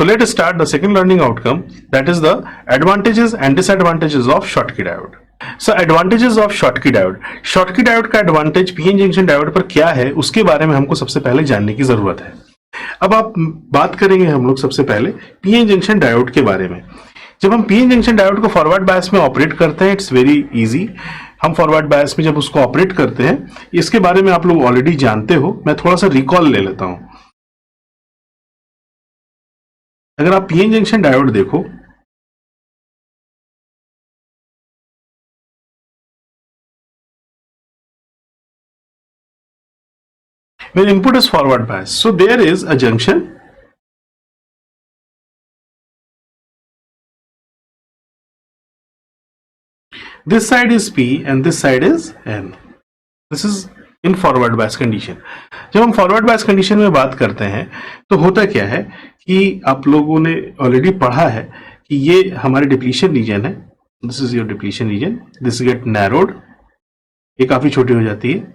So let us start the second learning outcome, that is the advantages and disadvantages of Schottky diode. So advantages of Schottky diode. Schottky diode का advantage PN junction diode पर क्या है उसके बारे में हमको सबसे पहले जानने की जरूरत है। अब आप बात करेंगे हम लोग सबसे पहले पीएन जंक्शन डायोड के बारे में। जब हम पीएन जंक्शन डायोड को फॉरवर्ड बायस में ऑपरेट करते हैं, इट्स वेरी इजी। हम फॉरवर्ड बायस में जब उसको ऑपरेट करते हैं, इसके बारे में आप लोग ऑलरेडी जानते हो, मैं थोड़ा सा रिकॉल ले लेता हूं। अगर आप पीएन जंक्शन डायोड देखो, when input is forward bias, so there is a junction this side is P and this side is N. This is in forward bias condition. जब हम forward bias condition में बात करते हैं तो होता क्या है कि आप लोगों ने ऑलरेडी पढ़ा है कि ये हमारे डिप्लीशन रीजन है, this is your depletion region, this get narrowed, ये काफी छोटी हो जाती है,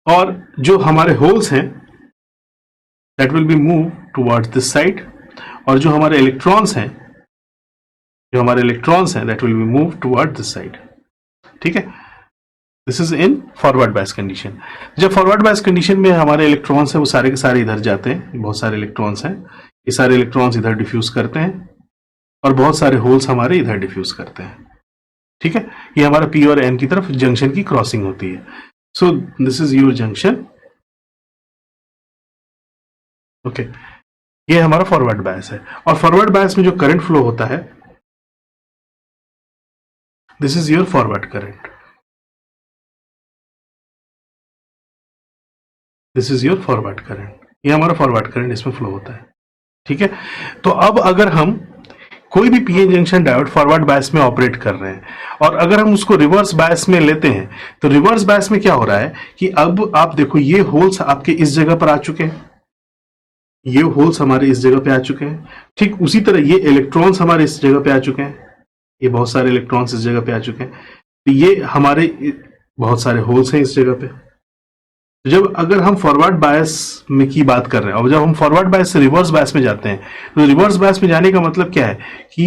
और जो हमारे होल्स हैं that will be move towards this side, और जो हमारे इलेक्ट्रॉन्स हैं that will be move toward this side. ठीक है, this is in forward bias condition. जब फॉरवर्ड बायस कंडीशन में हमारे इलेक्ट्रॉन्स हैं वो सारे के सारे इधर जाते हैं, बहुत सारे इलेक्ट्रॉन्स हैं, ये सारे इलेक्ट्रॉन्स इधर डिफ्यूज करते हैं और बहुत सारे होल्स हमारे इधर डिफ्यूज करते हैं। ठीक है, ये हमारा पी और एन की तरफ जंक्शन की क्रॉसिंग होती है। सो this is your junction. Okay, ये हमारा फॉरवर्ड बायस है, और फॉरवर्ड बायस में जो करंट फ्लो होता है this is your forward current, this is your forward current, ये हमारा फॉरवर्ड करंट इसमें फ्लो होता है। ठीक है, तो अब अगर हम कोई भी PN junction diode forward bias में ऑपरेट कर रहे हैं और अगर हम उसको रिवर्स बायस में लेते हैं, तो रिवर्स बायस में क्या हो रहा है कि अब आप देखो ये होल्स आपके इस जगह पर आ चुके हैं, ये होल्स हमारे इस जगह पे आ चुके हैं। ठीक उसी तरह ये इलेक्ट्रॉन्स हमारे इस जगह पे आ चुके हैं, ये बहुत सारे इलेक्ट्रॉन्स इस जगह पे आ चुके हैं, तो ये हमारे बहुत सारे होल्स हैं इस जगह पे। जब अगर हम फॉरवर्ड बायस में की बात कर रहे हैं और जब हम फॉरवर्ड बायस से रिवर्स बायस में जाते हैं, तो रिवर्स बायस में जाने का मतलब क्या है कि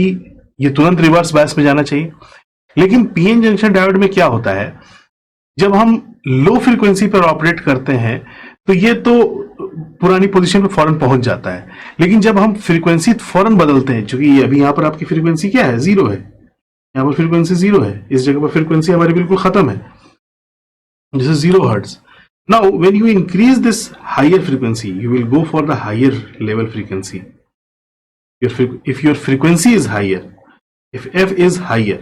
ये तुरंत रिवर्स बायस में जाना चाहिए। लेकिन पीएन जंक्शन डायोड में क्या होता है, जब हम लो फ्रीक्वेंसी पर ऑपरेट करते हैं तो ये तो पुरानी पोजीशन पे फौरन पहुंच जाता है, लेकिन जब हम फ्रीक्वेंसी फौरन बदलते हैं, क्योंकि अभी यहां पर आपकी फ्रीक्वेंसी क्या है, जीरो है, यहां पर फ्रीक्वेंसी जीरो है, इस जगह पर फ्रीक्वेंसी हमारी बिल्कुल खत्म है, this is 0 hertz. Now, when you increase this higher frequency, you will go for the higher level frequency. If your frequency is higher, if f is higher,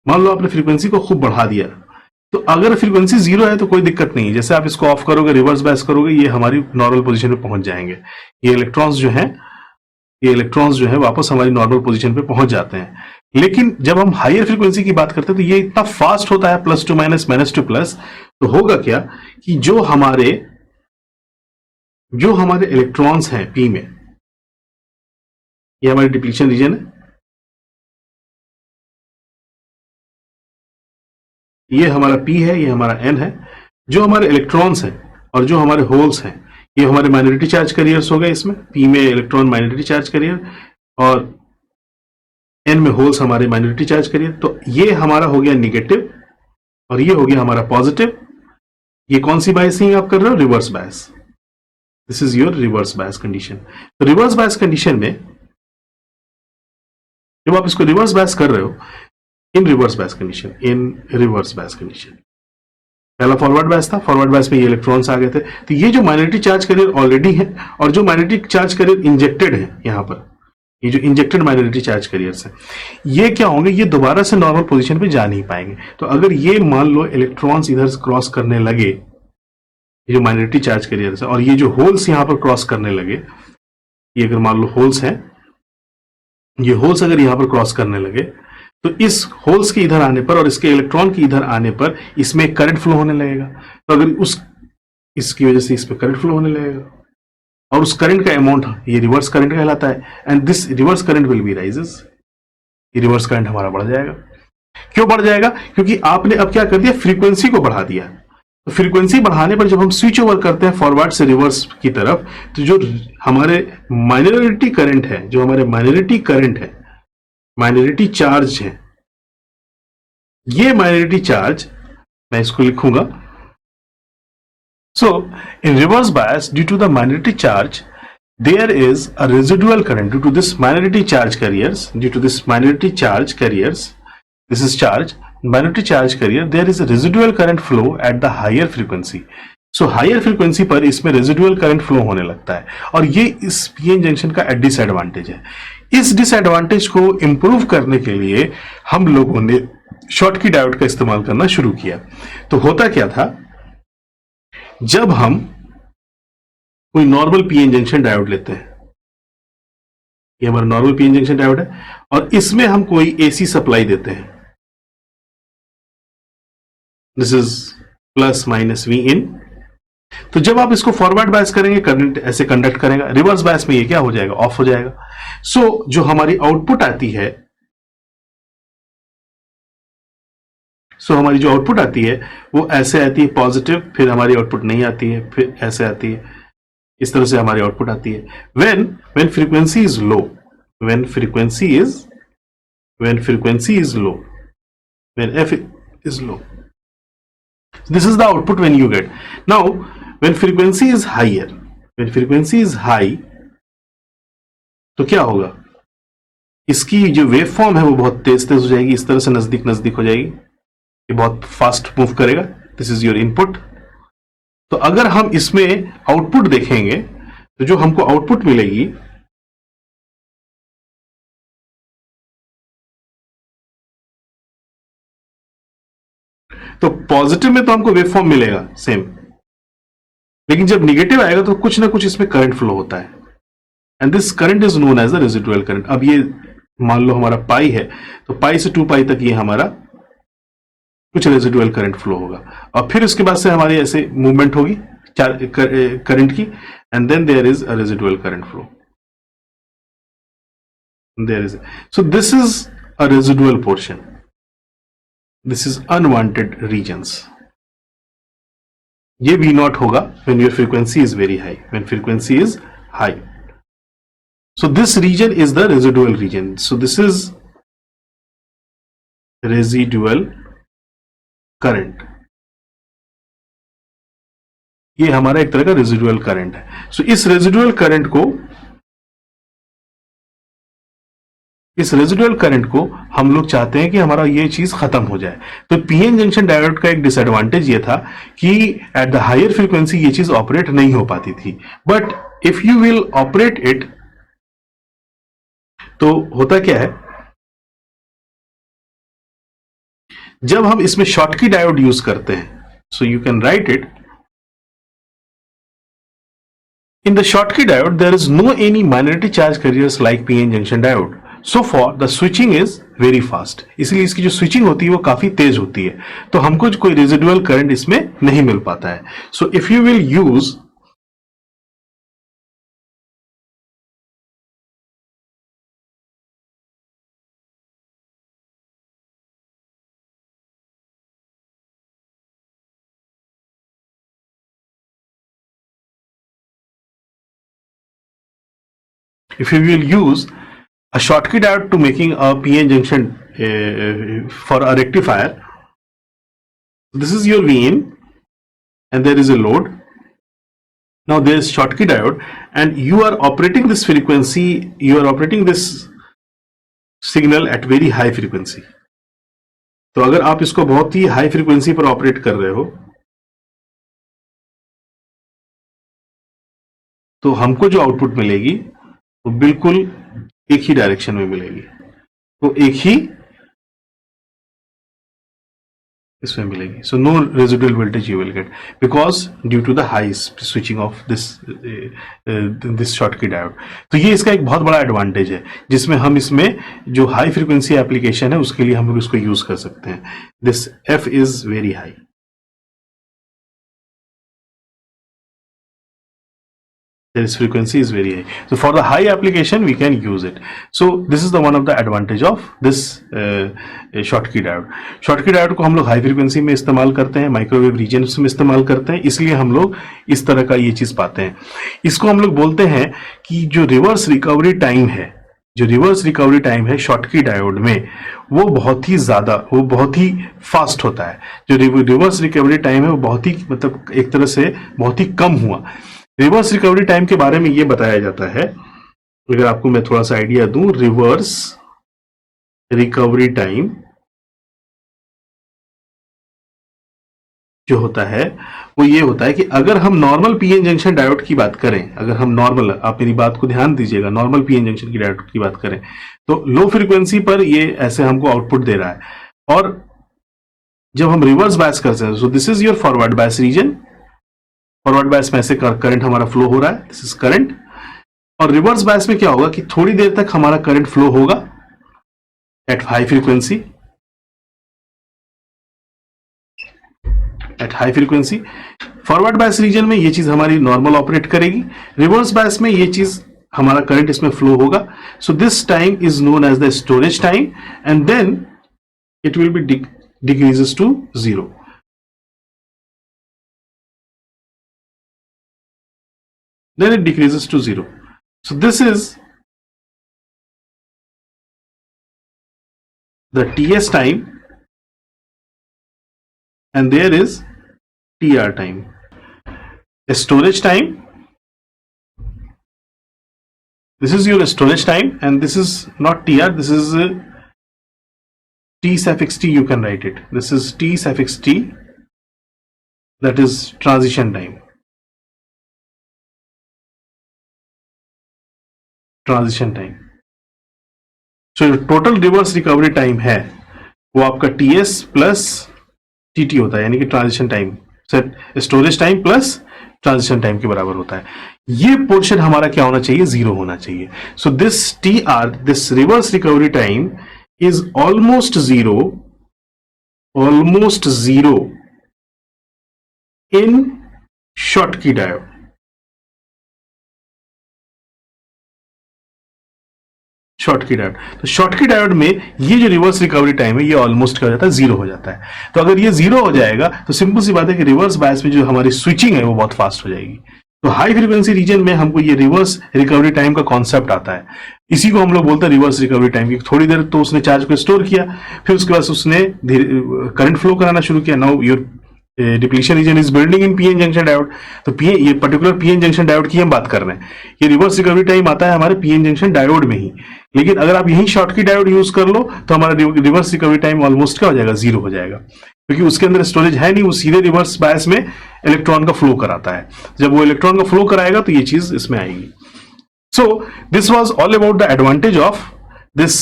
मान लो आपने फ्रीक्वेंसी को खूब बढ़ा दिया, तो अगर फ्रीक्वेंसी 0 है तो कोई दिक्कत नहीं, जैसे आप इसको ऑफ करोगे, रिवर्स बायस करोगे, ये हमारी नॉर्मल पोजीशन पे पहुंच जाएंगे। ये इलेक्ट्रॉन्स जो है वापस हमारी नॉर्मल पोजीशन पे पहुंच जाते हैं। लेकिन जब हम हायर फ्रीक्वेंसी की बात करते हैं तो ये इतना फास्ट होता है, plus two minus, minus two plus, तो होगा क्या कि जो हमारे इलेक्ट्रॉन्स हैं पी में, ये हमारी डिप्लीशन रीजन है, ये हमारा पी है, ये हमारा एन है, जो हमारे इलेक्ट्रॉन्स हैं और जो हमारे होल्स हैं ये हमारे माइनॉरिटी चार्ज कैरियर्स हो गए। इसमें पी में इलेक्ट्रॉन माइनॉरिटी चार्ज कैरियर और एन में होल्स हमारे माइनॉरिटी चार्ज कैरियर, तो ये हमारा हो गया निगेटिव और ये हो गया हमारा पॉजिटिव। ये कौन सी बायसिंग आप कर रहे हो, reverse bias, this is your reverse bias condition. तो रिवर्स बायस कंडीशन में जब आप इसको रिवर्स बायस कर रहे हो, इन रिवर्स बायस कंडीशन, पहला फॉरवर्ड बायस था, फॉरवर्ड बायस में ये इलेक्ट्रॉन्स आ गए थे, तो ये जो माइनॉरिटी चार्ज कैरियर ऑलरेडी है और जो माइनॉरिटी चार्ज कैरियर इंजेक्टेड है यहां पर, ये जो इंजेक्टेड माइनॉरिटी चार्ज कैरियर्स है, ये क्या होंगे, ये दोबारा से नॉर्मल पोजीशन पे जा नहीं पाएंगे। तो अगर ये मान लो इलेक्ट्रॉन्स इधर क्रॉस करने लगे, ये जो माइनॉरिटी चार्ज कैरियर्स है, और ये जो होल्स यहां पर क्रॉस करने लगे, ये अगर मान लो होल्स हैं, ये होल्स अगर यहां पर क्रॉस करने लगे, तो इस होल्स के इधर आने पर और इसके इलेक्ट्रॉन के इधर आने पर इसमें करंट फ्लो होने लगेगा। तो अगर इसकी वजह से इस पर करंट फ्लो होने लगेगा और उस करंट का अमाउंट ये रिवर्स करंट कहलाता है, and this reverse current will be rises, ये रिवर्स करंट हमारा बढ़ जाएगा। क्यों बढ़ जाएगा, क्योंकि आपने अब क्या कर दिया, फ्रीक्वेंसी को बढ़ा दिया। तो फ्रीक्वेंसी बढ़ाने पर जब हम स्विच ओवर करते हैं फॉरवर्ड से रिवर्स की तरफ, तो जो हमारे माइनॉरिटी करंट है, जो हमारे माइनॉरिटी करंट है, माइनॉरिटी चार्ज है, ये माइनॉरिटी चार्ज मैं इसको लिखूंगा. So in reverse bias, due to the minority charge, there is a residual current due to this minority charge carriers, due to this minority charge carriers, this is charge, minority charge carrier, there is a residual current flow at the higher frequency. So higher frequency पर इसमें residual current flow होने लगता है, और ये इस PN junction का disadvantage है. इस डिसएडवांटेज को इंप्रूव करने के लिए हम लोगों ने शॉटकी डायोड का इस्तेमाल करना शुरू किया. तो होता क्या था, जब हम कोई नॉर्मल पीएन जंक्शन डायोड लेते हैं, ये हमारा नॉर्मल पीएन जंक्शन डायोड है, और इसमें हम कोई एसी सप्लाई देते हैं, this is plus minus V in. तो जब आप इसको फॉरवर्ड बायस करेंगे, करंट ऐसे कंडक्ट करेगा. रिवर्स बायस में ये क्या हो जाएगा, ऑफ हो जाएगा. सो जो हमारी आउटपुट आती है, हमारी जो आउटपुट आती है वो ऐसे आती है पॉजिटिव, फिर हमारी आउटपुट नहीं आती है, फिर ऐसे आती है. इस तरह से हमारी आउटपुट आती है. when frequency is low, when frequency is low, when f is low, this is the output when you get. Now when frequency is higher, when frequency is high, तो क्या होगा, इसकी जो वेव फॉर्म है वो बहुत तेज हो जाएगी, इस तरह से नजदीक हो जाएगी, ये बहुत फास्ट मूव करेगा. This is your input. तो अगर हम इसमें आउटपुट देखेंगे, तो जो हमको आउटपुट मिलेगी, तो पॉजिटिव में तो हमको वेव फॉर्म मिलेगा सेम, लेकिन जब निगेटिव आएगा तो कुछ ना कुछ इसमें करंट फ्लो होता है, and this current is known as the residual current. अब ये मान लो हमारा पाई है, तो पाई से 2 पाई तक ये हमारा कुछ रेजिडुअल करंट फ्लो होगा, और फिर उसके बाद से हमारी ऐसे मूवमेंट होगी करंट की, and then there is a residual current flow. There is, so this is a residual portion, this is unwanted regions. ये V नॉट होगा when your frequency is very high, when frequency is high. So this region is the residual region. So this is residual current. ये हमारा एक तरह का residual current है. सो इस residual current को हम लोग चाहते हैं कि हमारा ये चीज खत्म हो जाए. तो पीएन जंक्शन डायोड का एक डिसएडवांटेज ये था कि एट द हायर फ्रीक्वेंसी ये चीज ऑपरेट नहीं हो पाती थी. But if you will operate it, तो होता क्या है, जब हम इसमें शॉटकी डायोड यूज करते हैं, so you can write it. In the Schottky diode, there is no any minority charge carriers like PN junction diode. So far, the switching is very fast. इसलिए इसकी जो स्विचिंग होती है वो काफी तेज होती है, तो हमको कोई रेजिडुअल करंट इसमें नहीं मिल पाता है. So if you will use a Schottky diode to making a PN junction for a rectifier, this is your Vin, and there is a load. Now there is Schottky diode, and you are operating this frequency, you are operating this signal at very high frequency. तो अगर आप इसको बहुत ही high frequency पर operate कर रहे हो, तो हमको जो आउटपुट मिलेगी वो बिल्कुल एक ही डायरेक्शन में मिलेगी, तो एक ही इसमें मिलेगी. So no residual voltage you will get because due to the high switching of this Schottky diode. तो ये इसका एक बहुत बड़ा एडवांटेज है, जिसमें हम इसमें जो हाई फ्रीक्वेंसी एप्लीकेशन है उसके लिए हम लोग इसको यूज कर सकते हैं. This F is very high. Its frequency is very high. So for the high application, we can use it. So this is the one of the advantage of this Schottky diode. Schottky diode को हम लोग high frequency में इस्तेमाल करते हैं, microwave regions में इस्तेमाल करते हैं, इसलिए हम लोग इस तरह का ये चीज पाते हैं. इसको हम लोग बोलते हैं कि जो रिवर्स रिकवरी टाइम है, जो रिवर्स रिकवरी टाइम है Schottky डायोड में, वो बहुत ही ज्यादा, वो बहुत ही फास्ट होता है. जो रिवर्स रिकवरी टाइम है वो बहुत ही, मतलब एक तरह से बहुत ही कम हुआ. रिवर्स रिकवरी टाइम के बारे में ये बताया जाता है, अगर आपको मैं थोड़ा सा आइडिया दूं, रिवर्स रिकवरी टाइम जो होता है वो ये होता है कि अगर हम नॉर्मल पीएन जंक्शन डायोड की बात करें, अगर हम नॉर्मल, आप मेरी बात को ध्यान दीजिएगा, नॉर्मल पीएन जंक्शन की डायोड की बात करें तो लो फ्रीक्वेंसी पर ये ऐसे हमको आउटपुट दे रहा है. और जब हम रिवर्स बायस करते हैं, so this is your forward bias region, forward bias में ऐसे करंट हमारा फ्लो हो रहा है, दिस इज करंट. और रिवर्स बायस में क्या होगा कि थोड़ी देर तक हमारा करंट फ्लो होगा at high frequency, at high frequency. Forward bias region में ये चीज हमारी नॉर्मल ऑपरेट करेगी, रिवर्स बायस में ये चीज हमारा करंट इसमें फ्लो होगा. So this time is known as the storage time and then it will be decreases to zero. Then it decreases to zero. So this is the TS time and there is TR time. A storage time. This is your storage time and this is not TR, this is T suffix T, you can write it. This is T suffix T, that is transition time. Transition time. So total reverse recovery time है वो आपका TS plus TT होता है, यानी कि transition time, storage time plus transition time के बराबर होता है. ये पोर्शन हमारा क्या होना चाहिए, जीरो होना चाहिए. So this TR, this reverse recovery time is almost zero in Schottky diode. Schottky diode, तो Schottky डायोड में ये जो रिवर्स रिकवरी टाइम है ये ऑलमोस्ट क्या हो जाता है, जीरो हो जाता है. तो अगर ये जीरो हो जाएगा तो सिंपल सी बात है कि रिवर्स बायस में जो हमारी स्विचिंग है वो बहुत फास्ट हो जाएगी. तो हाई फ्रीक्वेंसी रीजन में हमको ये रिवर्स रिकवरी टाइम का कॉन्सेप्ट आता है. इसी को हम लोग बोलते हैं रिवर्स रिकवरी टाइम की. थोड़ी देर तो उसने चार्ज को स्टोर किया, फिर उसके बाद उसने करंट फ्लो कराना शुरू किया. Now your depletion reason is building in PN junction diode. तो ये पर्टिकुलर पीएन जंक्शन डायोड की हम बात कर रहे हैं. ये रिवर्स रिकवरी टाइम आता है हमारे पीएन जंक्शन डायोड में ही. लेकिन अगर आप यही Schottky डायोड यूज कर लो तो हमारा रिवर्स रिकवरी टाइम ऑलमोस्ट क्या हो जाएगा, जीरो हो जाएगा, क्योंकि उसके अंदर स्टोरेज है नहीं, वो सीधे रिवर्स बायस में इलेक्ट्रॉन का फ्लो कराता है. जब वो इलेक्ट्रॉन का फ्लो कराएगा तो ये चीज इसमें आएगी. So this was all about the advantage of this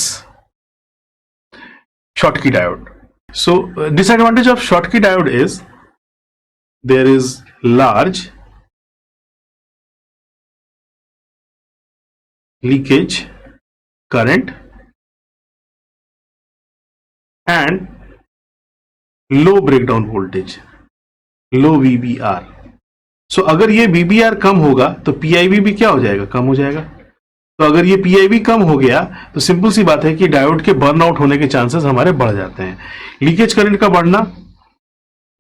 Schottky diode. So disadvantage of Schottky diode is there is large leakage current and low breakdown voltage, low VBR. सो अगर ये VBR कम होगा तो PIV भी क्या हो जाएगा, कम हो जाएगा. तो अगर ये PIV कम हो गया तो सिंपल सी बात है कि डायोड के बर्न आउट होने के चांसेस हमारे बढ़ जाते हैं. लीकेज करंट का बढ़ना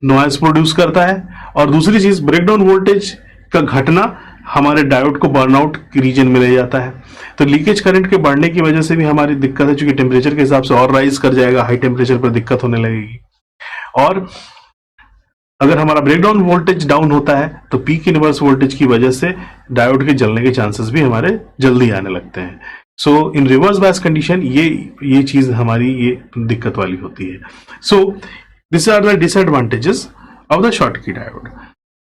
नॉइज प्रोड्यूस करता है, और दूसरी चीज ब्रेकडाउन वोल्टेज का घटना हमारे डायोड को बर्नआउट रीजन में ले जाता है. तो लीकेज करंट के बढ़ने की वजह से भी हमारी दिक्कत है, क्योंकि टेम्परेचर के हिसाब से और राइज कर जाएगा, हाई टेम्परेचर पर दिक्कत होने लगेगी. और अगर हमारा ब्रेकडाउन वोल्टेज डाउन होता है तो पीक इनवर्स वोल्टेज की वजह से डायोड के जलने के चांसेस भी हमारे जल्दी आने लगते हैं. सो इन रिवर्स बायस कंडीशन ये चीज हमारी ये दिक्कत वाली होती है. सो these are the disadvantages of the Schottky diode.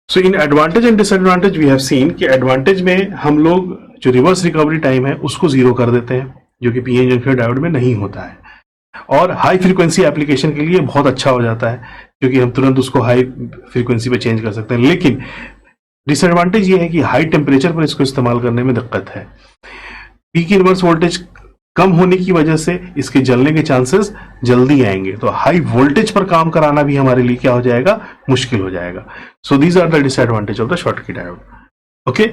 So in advantage and disadvantage we have seen कि advantage में हम लोग जो रिवर्स रिकवरी टाइम है उसको जीरो कर देते हैं, जो कि पीएन जंक्शन डायोड में नहीं होता है. और हाई फ्रीक्वेंसी एप्लीकेशन के लिए बहुत अच्छा हो जाता है, क्योंकि हम तुरंत उसको हाई फ्रीक्वेंसी पे चेंज कर सकते हैं. लेकिन डिसएडवांटेज ये है कि हाई टेम्परेचर पर इसको इस्तेमाल करने में दिक्कत है. पीक इनवर्स वोल्टेज कम होने की वजह से इसके जलने के चांसेस जल्दी आएंगे, तो हाई वोल्टेज पर काम कराना भी हमारे लिए क्या हो जाएगा, मुश्किल हो जाएगा. So these are the disadvantage of the Schottky diode. Okay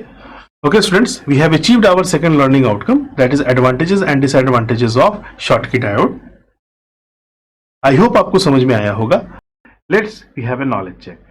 Okay students, we have achieved our second learning outcome, that is advantages and disadvantages of Schottky diode. I hope आपको समझ में आया होगा. Let's we have a knowledge check.